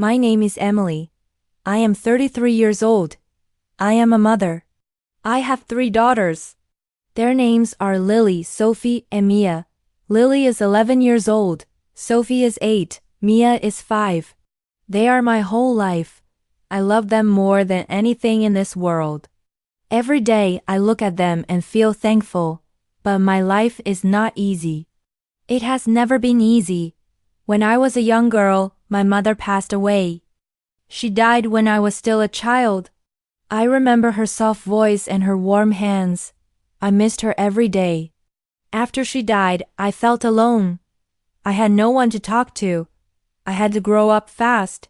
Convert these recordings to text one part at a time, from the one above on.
My name is Emily. I am 33 years old. I am a mother. I have 3 daughters. Their names are Lily, Sophie, and Mia. Lily is 11 years old. Sophie is 8. Mia is 5. They are my whole life. I love them more than anything in this world. Every day I look at them and feel thankful, but my life is not easy. It has never been easy. When I was a young girl, my mother passed away. She died when I was still a child. I remember her soft voice and her warm hands. I missed her every day. After she died, I felt alone. I had no one to talk to. I had to grow up fast.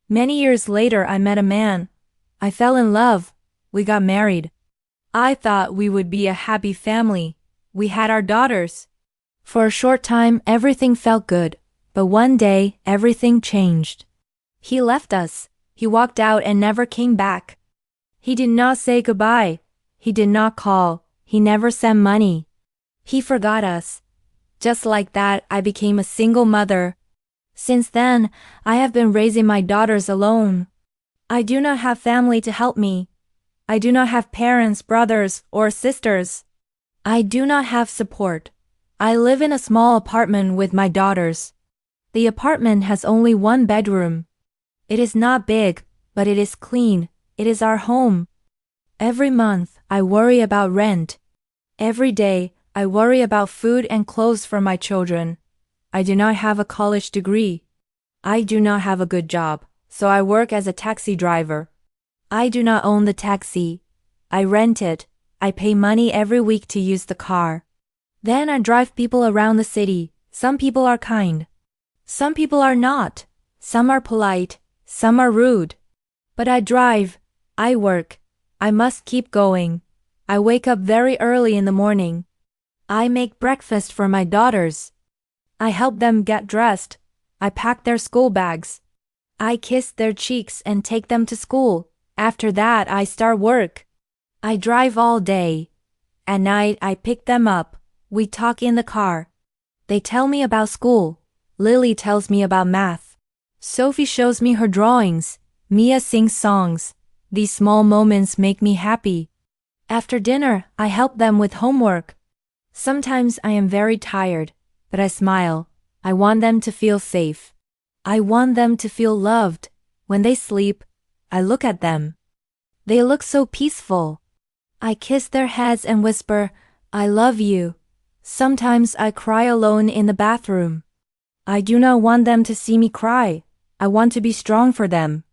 Many years later, I met a man. I fell in love. We got married. I thought we would be a happy family. We had our daughters. For a short time, everything felt good, but one day, everything changed. He left us. He walked out and never came back. He did not say goodbye. He did not call. He never sent money. He forgot us. Just like that, I became a single mother. Since then, I have been raising my daughters alone. I do not have family to help me. I do not have parents, brothers, or sisters. I do not have support. I live in a small apartment with my daughters. The apartment has only 1 bedroom. It is not big, but it is clean. It is our home. Every month, I worry about rent. Every day, I worry about food and clothes for my children. I do not have a college degree. I do not have a good job, so I work as a taxi driver. I do not own the taxi. I rent it. I pay money every week to use the car. Then I drive people around the city. Some people are kind. Some people are not. Some are polite. Some are rude. But I drive. I work. I must keep going. I wake up very early in the morning. I make breakfast for my daughters. I help them get dressed. I pack their school bags. I kiss their cheeks and take them to school. After that, I start work. I drive all day. At night, I pick them up. We talk in the car. They tell me about school. Lily tells me about math. Sophie shows me her drawings. Mia sings songs. These small moments make me happy. After dinner, I help them with homework. Sometimes I am very tired, but I smile. I want them to feel safe. I want them to feel loved. When they sleep, I look at them. They look so peaceful. I kiss their heads and whisper, "I love you." Sometimes I cry alone in the bathroom. I do not want them to see me cry. I want to be strong for them.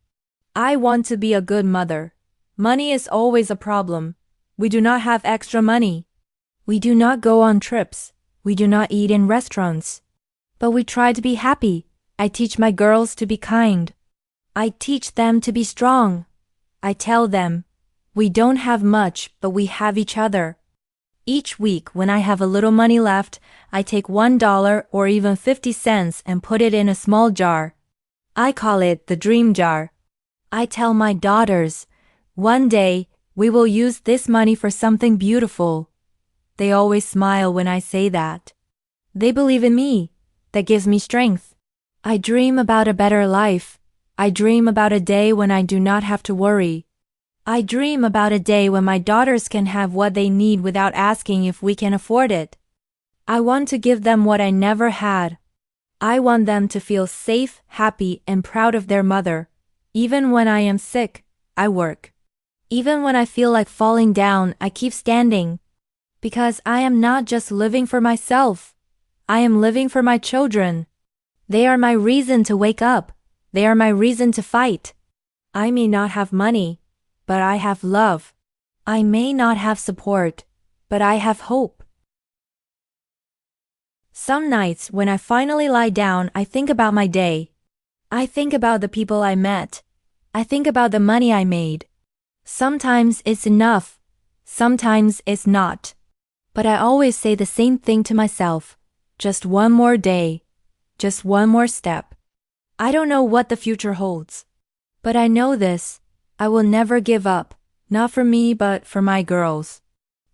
I want to be a good mother. Money is always a problem. We do not have extra money. We do not go on trips. We do not eat in restaurants. But we try to be happy. I teach my girls to be kind. I teach them to be strong. I tell them, we don't have much, but we have each other. Each week when I have a little money left, I take $1 or even 50 cents and put it in a small jar. I call it the dream jar. I tell my daughters, one day we will use this money for something beautiful. They always smile when I say that. They believe in me. That gives me strength. I dream about a better life. I dream about a day when I do not have to worry. I dream about a day when my daughters can have what they need without asking if we can afford it. I want to give them what I never had. I want them to feel safe, happy, and proud of their mother. Even when I am sick, I work. Even when I feel like falling down, I keep standing. Because I am not just living for myself. I am living for my children. They are my reason to wake up. They are my reason to fight. I may not have money, but I have love. I may not have support, but I have hope. Some nights when I finally lie down, I think about my day. I think about the people I met. I think about the money I made. Sometimes it's enough. Sometimes it's not. But I always say the same thing to myself. Just one more day. Just one more step. I don't know what the future holds. But I know this. I will never give up. Not for me, but for my girls.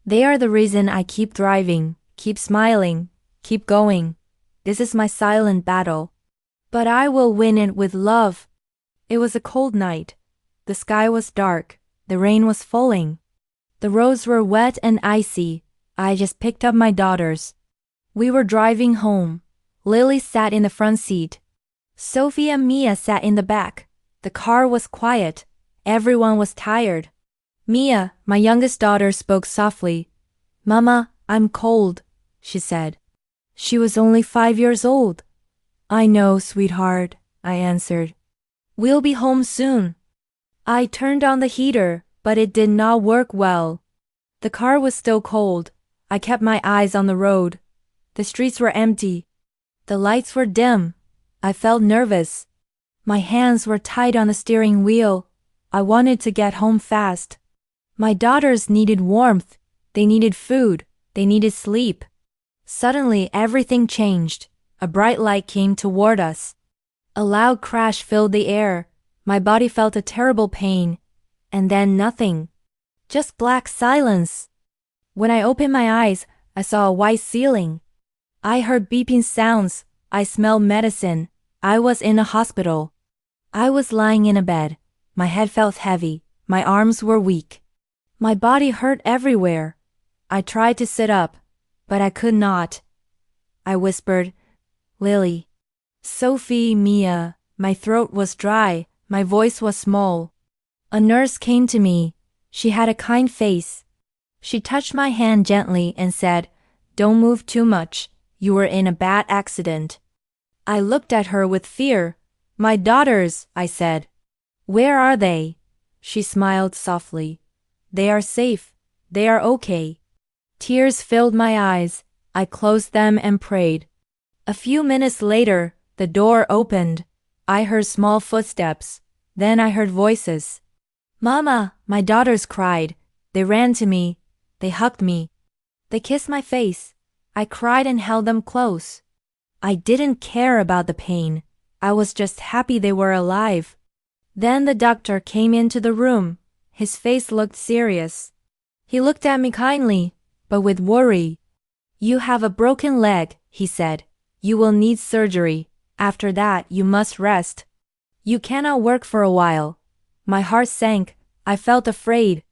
They are the reason I keep thriving, keep smiling, keep going. This is my silent battle. But I will win it with love. It was a cold night. The sky was dark. The rain was falling. The roads were wet and icy. I just picked up my daughters. We were driving home. Lily sat in the front seat. Sophie and Mia sat in the back. The car was quiet. Everyone was tired. Mia, my youngest daughter, spoke softly. "Mama, I'm cold," she said. She was only 5 years old. "I know, sweetheart," I answered. "We'll be home soon." I turned on the heater, but it did not work well. The car was still cold. I kept my eyes on the road. The streets were empty. The lights were dim. I felt nervous. My hands were tight on the steering wheel. I wanted to get home fast. My daughters needed warmth. They needed food. They needed sleep. Suddenly, everything changed. A bright light came toward us. A loud crash filled the air. My body felt a terrible pain. And then nothing. Just black silence. When I opened my eyes, I saw a white ceiling. I heard beeping sounds. I smelled medicine. I was in a hospital. I was lying in a bed. My head felt heavy. My arms were weak. My body hurt everywhere. I tried to sit up, but I could not. I whispered, "Lily." "Sophie, Mia." My throat was dry. My voice was small. A nurse came to me. She had a kind face. She touched my hand gently and said, "Don't move too much. You were in a bad accident." I looked at her with fear. "My daughters," I said. "Where are they?" She smiled softly. "They are safe. They are okay." Tears filled my eyes. I closed them and prayed. A few minutes later, the door opened. I heard small footsteps. Then I heard voices. "Mama," my daughters cried. They ran to me. They hugged me. They kissed my face. I cried and held them close. I didn't care about the pain. I was just happy they were alive. Then the doctor came into the room. His face looked serious. He looked at me kindly, but with worry. "You have a broken leg," he said. "You will need surgery. After that, you must rest. You cannot work for a while." My heart sank. I felt afraid.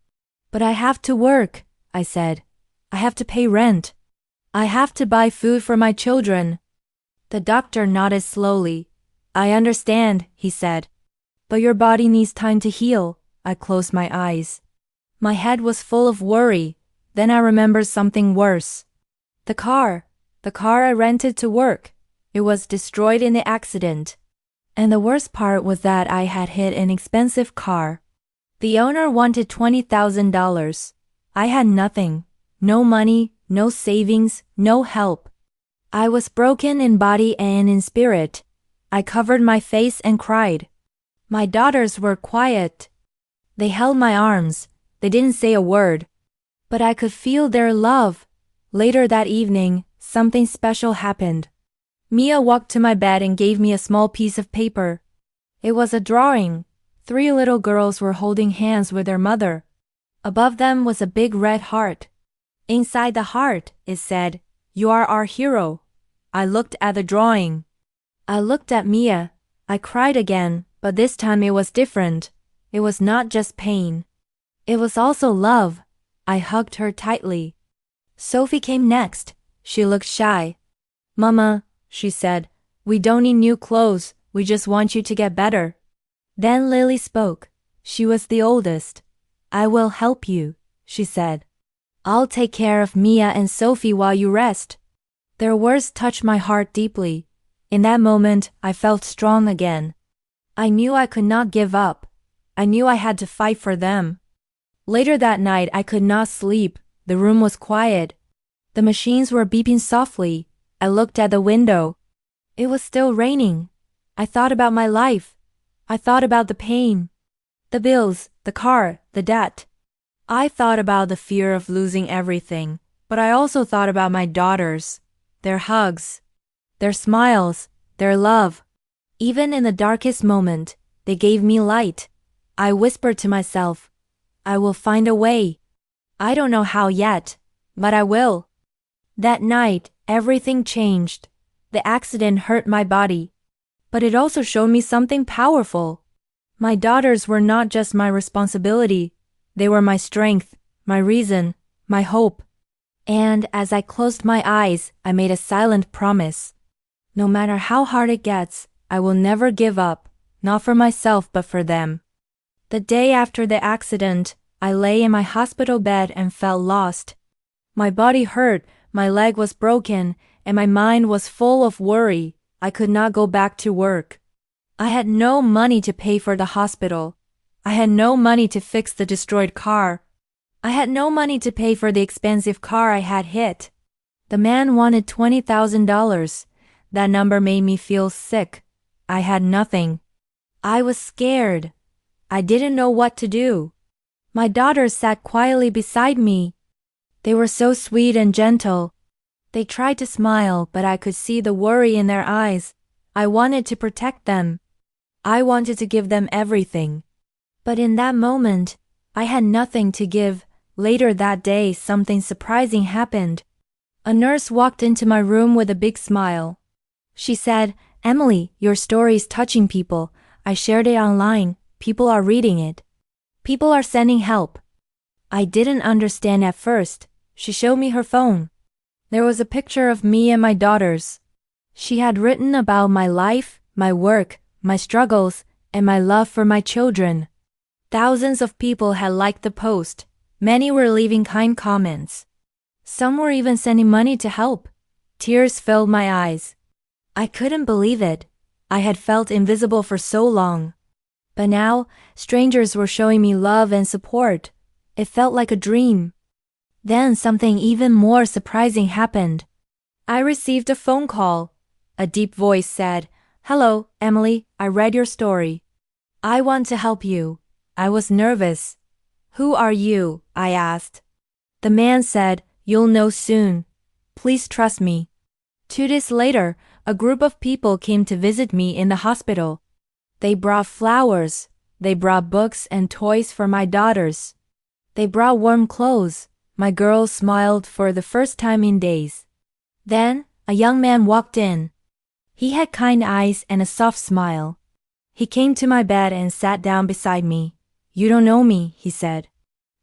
"But I have to work," I said. "I have to pay rent. I have to buy food for my children." The doctor nodded slowly. "I understand," he said. "But your body needs time to heal." I closed my eyes. My head was full of worry. Then I remembered something worse. The car I rented to work. It was destroyed in the accident. And the worst part was that I had hit an expensive car. The owner wanted $20,000. I had nothing. No money, no savings, no help. I was broken in body and in spirit. I covered my face and cried. My daughters were quiet. They held my arms. They didn't say a word. But I could feel their love. Later that evening, something special happened. Mia walked to my bed and gave me a small piece of paper. It was a drawing. 3 little girls were holding hands with their mother. Above them was a big red heart. Inside the heart, it said, "You are our hero." I looked at the drawing. I looked at Mia. I cried again, but this time it was different. It was not just pain. It was also love. I hugged her tightly. Sophie came next. She looked shy. "Mama," she said, "we don't need new clothes. We just want you to get better." Then Lily spoke. She was the oldest. "I will help you," she said. "I'll take care of Mia and Sophie while you rest." Their words touched my heart deeply. In that moment, I felt strong again. I knew I could not give up. I knew I had to fight for them. Later that night, I could not sleep. The room was quiet. The machines were beeping softly. I looked at the window. It was still raining. I thought about my life. I thought about the pain, the bills, the car, the debt. I thought about the fear of losing everything, but I also thought about my daughters, their hugs, their smiles, their love. Even in the darkest moment, they gave me light. I whispered to myself, "I will find a way." I don't know how yet, but I will. That night, everything changed. The accident hurt my body, but it also showed me something powerful. My daughters were not just my responsibility. They were my strength, my reason, my hope. And as I closed my eyes, I made a silent promise. No matter how hard it gets, I will never give up, not for myself but for them. The day after the accident, I lay in my hospital bed and felt lost. My body hurt, my leg was broken, and my mind was full of worry. I could not go back to work. I had no money to pay for the hospital. I had no money to fix the destroyed car. I had no money to pay for the expensive car I had hit. The man wanted $20,000. That number made me feel sick. I had nothing. I was scared. I didn't know what to do. My daughters sat quietly beside me. They were so sweet and gentle. They tried to smile, but I could see the worry in their eyes. I wanted to protect them. I wanted to give them everything. But in that moment, I had nothing to give. Later that day, something surprising happened. A nurse walked into my room with a big smile. She said, "Emily, your story is touching people. I shared it online. People are reading it. People are sending help." I didn't understand at first. She showed me her phone. There was a picture of me and my daughters. She had written about my life, my work, my struggles, and my love for my children. Thousands of people had liked the post. Many were leaving kind comments. Some were even sending money to help. Tears filled my eyes. I couldn't believe it. I had felt invisible for so long. But now, strangers were showing me love and support. It felt like a dream. Then something even more surprising happened. I received a phone call. A deep voice said, "Hello, Emily, I read your story. I want to help you." I was nervous. "Who are you?" I asked. The man said, "You'll know soon. Please trust me." 2 days later, a group of people came to visit me in the hospital. They brought flowers. They brought books and toys for my daughters. They brought warm clothes. My girls smiled for the first time in days. Then, a young man walked in. He had kind eyes and a soft smile. He came to my bed and sat down beside me. "You don't know me," he said.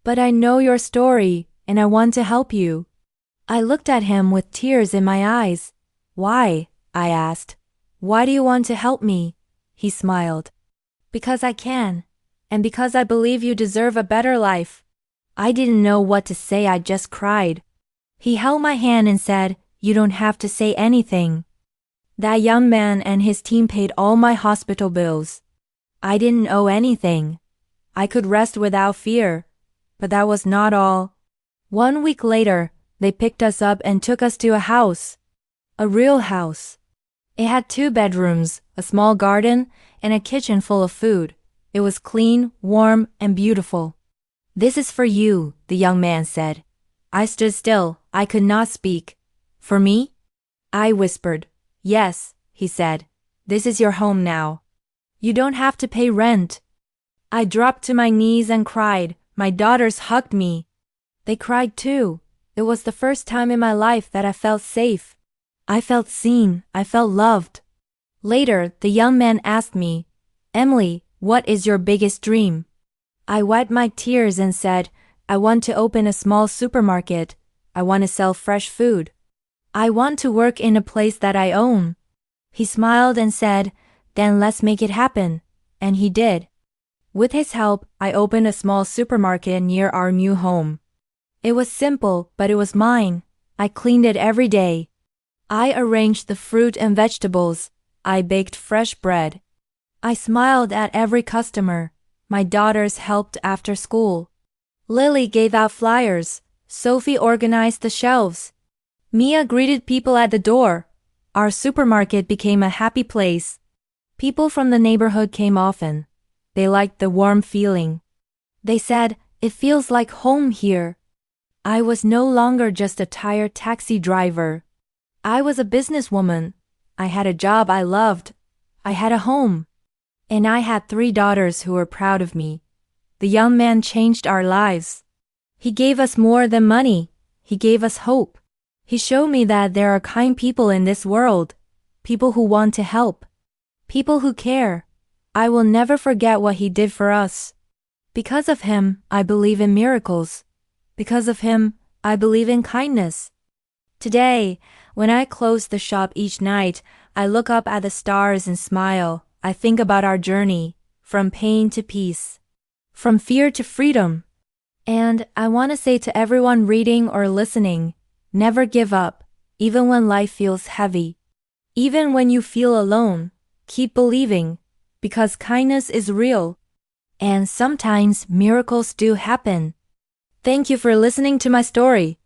"But I know your story, and I want to help you." I looked at him with tears in my eyes. "Why?" I asked. "Why do you want to help me?" He smiled. "Because I can, and because I believe you deserve a better life." I didn't know what to say. I just cried. He held my hand and said, "You don't have to say anything." That young man and his team paid all my hospital bills. I didn't owe anything. I could rest without fear. But that was not all. 1 week later, they picked us up and took us to a house. A real house. It had 2 bedrooms, a small garden, and a kitchen full of food. It was clean, warm, and beautiful. "This is for you," the young man said. I stood still. I could not speak. "For me?" I whispered. "Yes," he said. "This is your home now. You don't have to pay rent." I dropped to my knees and cried. My daughters hugged me. They cried too. It was the first time in my life that I felt safe. I felt seen. I felt loved. Later, the young man asked me, "Emily, what is your biggest dream?" I wiped my tears and said, "I want to open a small supermarket. I want to sell fresh food. I want to work in a place that I own." He smiled and said, "Then let's make it happen." And he did. With his help, I opened a small supermarket near our new home. It was simple, but it was mine. I cleaned it every day. I arranged the fruit and vegetables. I baked fresh bread. I smiled at every customer. My daughters helped after school. Lily gave out flyers. Sophie organized the shelves. Mia greeted people at the door. Our supermarket became a happy place. People from the neighborhood came often. They liked the warm feeling. They said, "It feels like home here." I was no longer just a tired taxi driver. I was a businesswoman. I had a job I loved. I had a home. And I had 3 daughters who were proud of me. The young man changed our lives. He gave us more than money. He gave us hope. He showed me that there are kind people in this world. People who want to help. People who care. I will never forget what he did for us. Because of him, I believe in miracles. Because of him, I believe in kindness. Today, when I close the shop each night, I look up at the stars and smile. I think about our journey, from pain to peace, from fear to freedom. And I want to say to everyone reading or listening, never give up, even when life feels heavy. Even when you feel alone, keep believing, because kindness is real. And sometimes miracles do happen. Thank you for listening to my story.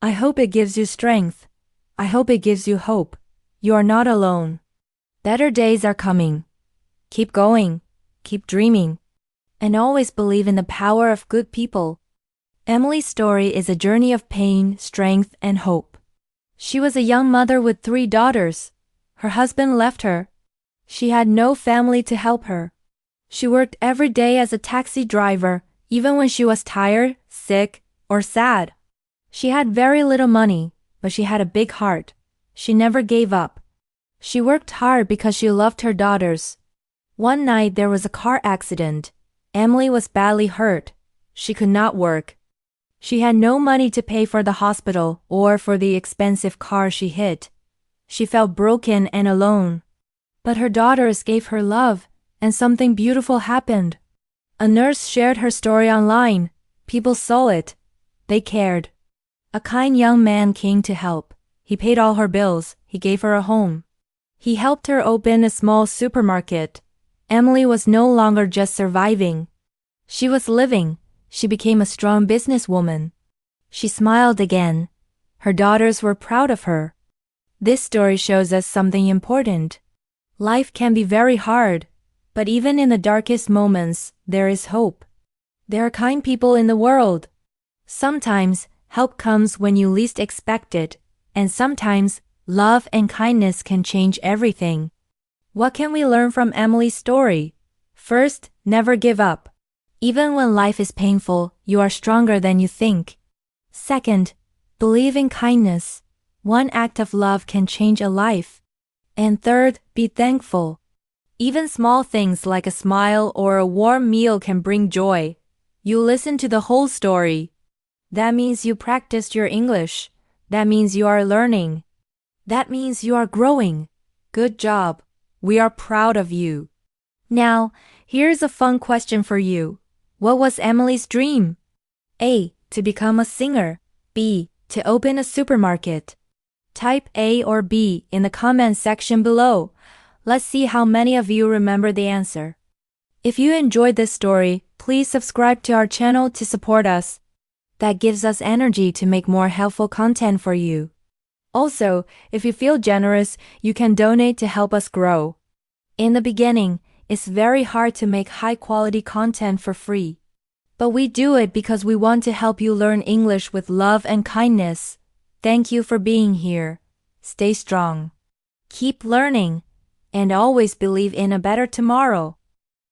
I hope it gives you strength. I hope it gives you hope. You are not alone. Better days are coming. Keep going, keep dreaming, and always believe in the power of good people. Emily's story is a journey of pain, strength, and hope. She was a young mother with 3 daughters. Her husband left her. She had no family to help her. She worked every day as a taxi driver, even when she was tired, sick, or sad. She had very little money, but she had a big heart. She never gave up. She worked hard because she loved her daughters. One night there was a car accident. Emily was badly hurt. She could not work. She had no money to pay for the hospital or for the expensive car she hit. She felt broken and alone. But her daughters gave her love, and something beautiful happened. A nurse shared her story online. People saw it. They cared. A kind young man came to help. He paid all her bills. He gave her a home. He helped her open a small supermarket. Emily was no longer just surviving. She was living. She became a strong businesswoman. She smiled again. Her daughters were proud of her. This story shows us something important. Life can be very hard, but even in the darkest moments, there is hope. There are kind people in the world. Sometimes, help comes when you least expect it, and sometimes, love and kindness can change everything. What can we learn from Emily's story? First, never give up. Even when life is painful, you are stronger than you think. Second, believe in kindness. One act of love can change a life. And third, be thankful. Even small things like a smile or a warm meal can bring joy. You listen to the whole story. That means you practiced your English. That means you are learning. That means you are growing. Good job. We are proud of you. Now, here's a fun question for you. What was Emily's dream? A. To become a singer. B. To open a supermarket. Type A or B in the comment section below. Let's see how many of you remember the answer. If you enjoyed this story, please subscribe to our channel to support us. That gives us energy to make more helpful content for you. Also, if you feel generous, you can donate to help us grow. In the beginning, it's very hard to make high-quality content for free. But we do it because we want to help you learn English with love and kindness. Thank you for being here. Stay strong. Keep learning. And always believe in a better tomorrow.